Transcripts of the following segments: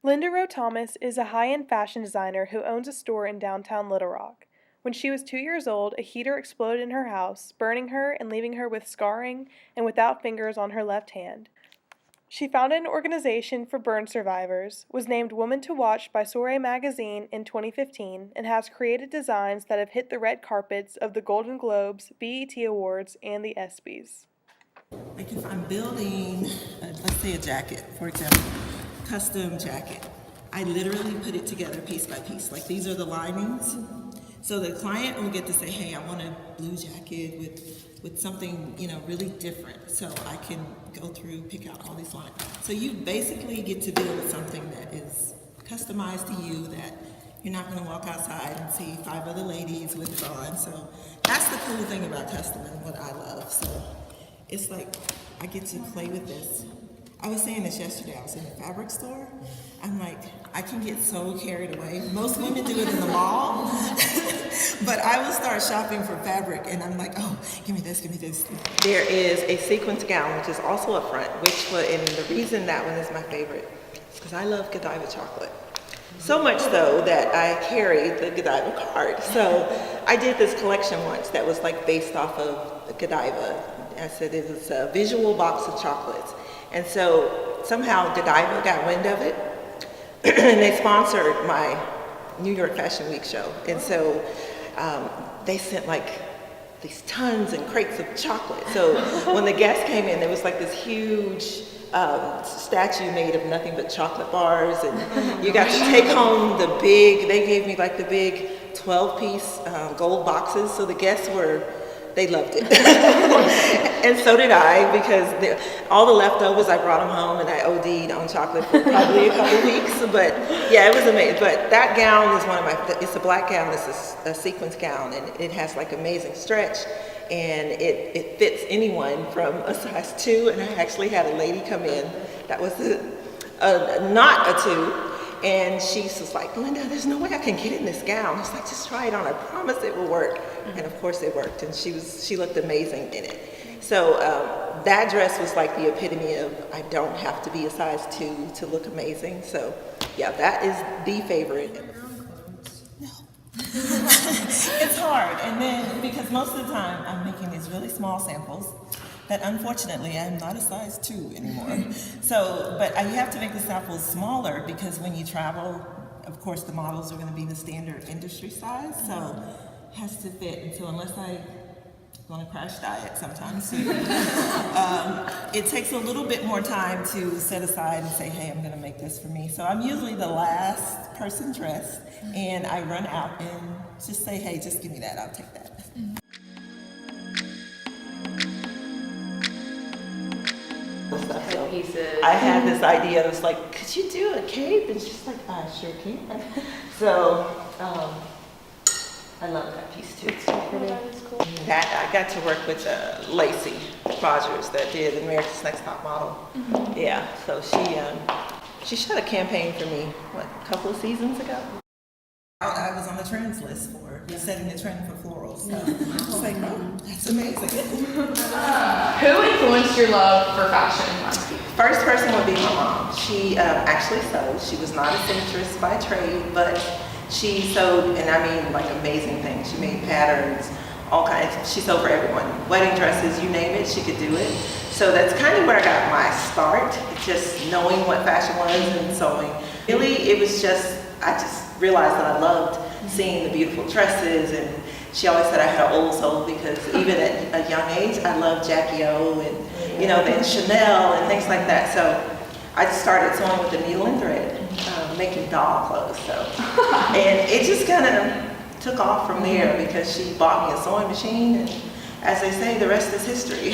Linda Rowe Thomas is a high-end fashion designer who owns a store in downtown Little Rock. When she was 2 years old, a heater exploded in her house, burning her and leaving her with scarring and without fingers on her left hand. She founded an organization for burn survivors, was named Woman to Watch by Soiree magazine in 2015, and has created designs that have hit the red carpets of the Golden Globes, BET Awards, and the ESPYs. Like if I'm building, let's say a jacket, for example, custom jacket, I literally put it together piece by piece. Like these are the linings. So the client will get to say, hey, I want a blue jacket with something, really different. So I can go through, pick out all these lines. So you basically get to build something that is customized to you, that you're not going to walk outside and see 5 other ladies with it on. So that's the cool thing about custom and what I love. So it's like I get to play with this. I was saying this yesterday. I was in a fabric store. I'm like, I can get so carried away. Most women do it in the mall, but I will start shopping for fabric, and I'm like, oh, give me this, give me this. There is a sequence gown, which is also a front, and the reason that one is my favorite is because I love Godiva chocolate. So much so that I carried the Godiva card. So I did this collection once that was like based off of Godiva. I said it was a visual box of chocolates. And so somehow Godiva got wind of it, and they sponsored my New York Fashion Week show. And so they sent like these tons and crates of chocolate. So when the guests came in, there was like this huge statue made of nothing but chocolate bars, and you got to take home they gave me like the big 12-piece gold boxes. So the guests they loved it. And so did I, because all the leftovers, I brought them home and I OD'd on chocolate for probably a couple weeks. But yeah, it was amazing. But that gown is it's a black gown, it's a sequence gown, and it has like amazing stretch, and it fits anyone from a size 2. And I actually had a lady come in that was not a 2. And she's just like, Linda, there's no way I can get in this gown. I was like, just try it on. I promise it will work. And of course it worked. And she looked amazing in it. So that dress was like the epitome of I don't have to be a size 2 to look amazing. So yeah, that is the favorite. No. It's hard. And then because most of the time I'm making these really small samples that unfortunately I'm not a size 2 anymore. So, but you have to make the samples smaller because when you travel, of course the models are going to be the standard industry size, so it has to fit. And so unless I'm going to crash diet sometime soon, it takes a little bit more time to set aside and say, hey, I'm going to make this for me. So I'm usually the last person dressed, and I run out and just say, hey, just give me that, I'll take that. Pieces. I had this idea. I was like, could you do a cape? And she's like, I sure can. So I love that piece too. It's so pretty. That is cool. That I got to work with Lacey Rogers that did America's Next Top Model. Mm-hmm. Yeah, so she shot a campaign for me a couple of seasons ago. I was on the trends list for setting the trend for florals. So I was like, oh, that's amazing. Who influenced your love for fashion? First person would be my mom. She actually sewed. She was not a seamstress by trade, but she sewed, and I mean like amazing things. She made patterns, all kinds. She sewed for everyone. Wedding dresses, you name it, she could do it. So that's kind of where I got my start, just knowing what fashion was and sewing. Really, it was I just realized that I loved seeing the beautiful dresses, and she always said I had an old soul because even at a young age I loved Jackie O and then Chanel and things like that. So I just started sewing with the needle and thread, making doll clothes. So and it just kind of took off from there because she bought me a sewing machine, and as they say, the rest is history.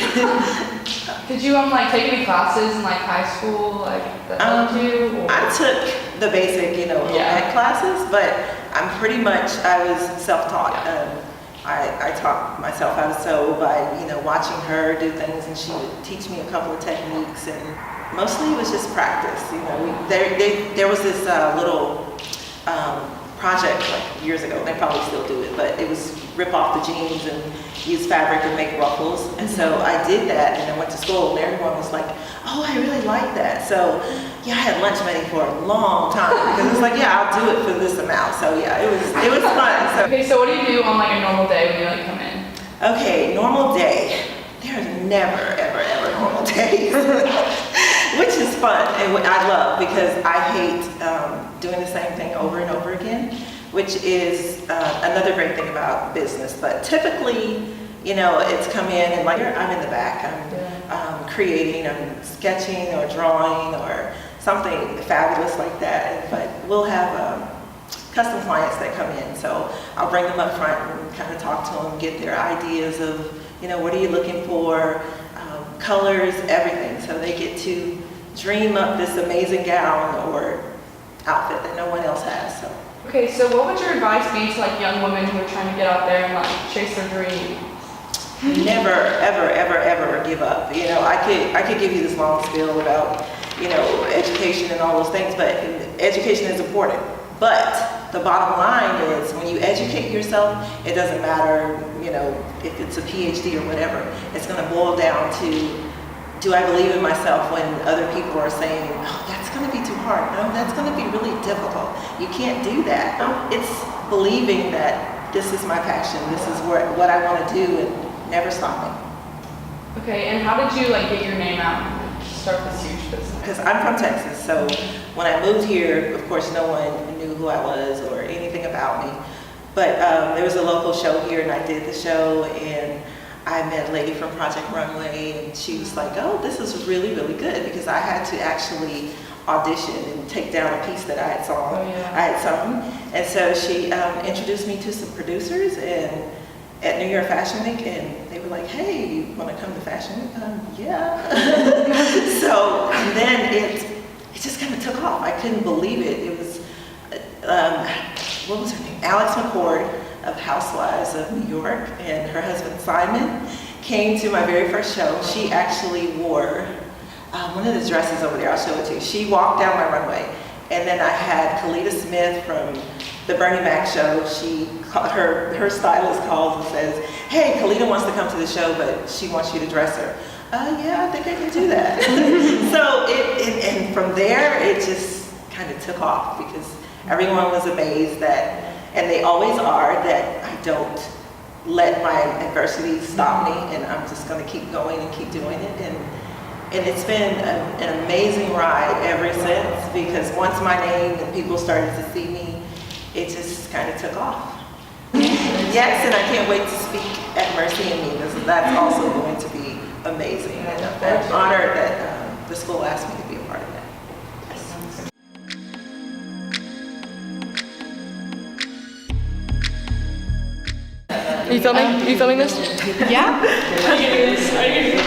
Did you take any classes in high school that helped you? Or? I took the basic, ed classes, but I was self-taught. I taught myself how to sew by, watching her do things, and she would teach me a couple of techniques, and mostly it was just practice. There was this little project years ago, and they probably still do it, but it was rip off the jeans and use fabric and make ruffles. And so I did that, and I went to school, and everyone was like, oh, I really like that. So yeah, I had lunch money for a long time because it's like, yeah, I'll do it for this amount. So yeah, it was fun. So. Okay, so what do you do on like a normal day when you like come in? Okay, normal day. There's never, ever normal days, which is fun and what I love because I hate doing the same thing over and over again, which is another great thing about business. But typically, you know, it's come in and like I'm in the back, I'm creating, I'm sketching or drawing or something fabulous like that. But we'll have custom clients that come in, so I'll bring them up front and kind of talk to them, get their ideas of, you know, what are you looking for, colors, everything. So they get to dream up this amazing gown or outfit that no one else has. So. Okay, so what would your advice be to like young women who are trying to get out there and like chase their dreams? Never, ever give up. You know, I could give you this long spiel about, you know, education and all those things, but education is important. But the bottom line is when you educate yourself, it doesn't matter, you know, if it's a PhD or whatever. It's going to boil down to, do I believe in myself when other people are saying, oh, that's going to be too hard. No, that's going to be really difficult. You can't do that. It's believing that this is my passion. This is what I want to do and never stopping. Okay, and how did you like get your name out and start this huge business? Because I'm from Texas, so when I moved here, of course, no one knew who I was or anything about me. But there was a local show here, and I did the show, and I met a lady from Project Runway, and she was like, oh, this is really, really good, because I had to actually audition and take down a piece that I had sung. Oh, yeah. I had sung, and so she introduced me to some producers and at New York Fashion Week, and they were like, hey, you want to come to Fashion Week? Yeah. So and then it just kind of took off. I couldn't believe it. It was, what was her name? Alex McCord of Housewives of New York, and her husband Simon came to my very first show. She actually wore one of the dresses over there. I'll show it to you. She walked down my runway, and then I had Kalita Smith from the Bernie Mac show. Her stylist calls and says, hey, Kalita wants to come to the show, but she wants you to dress her. Yeah, I think I can do that. So and from there, it just kind of took off because everyone was amazed that, and they always are, that I don't let my adversity stop me, and I'm just going to keep going and keep doing it. And it's been an amazing ride ever since, because once my name and people started to see me, it just kind of took off. Yes, and I can't wait to speak at Mercy and Me. That's also going to be amazing. And I'm honored that the school asked me to be a part of that. Are you filming? Are you filming this? Yeah. Are you gonna do this? Are you gonna do this?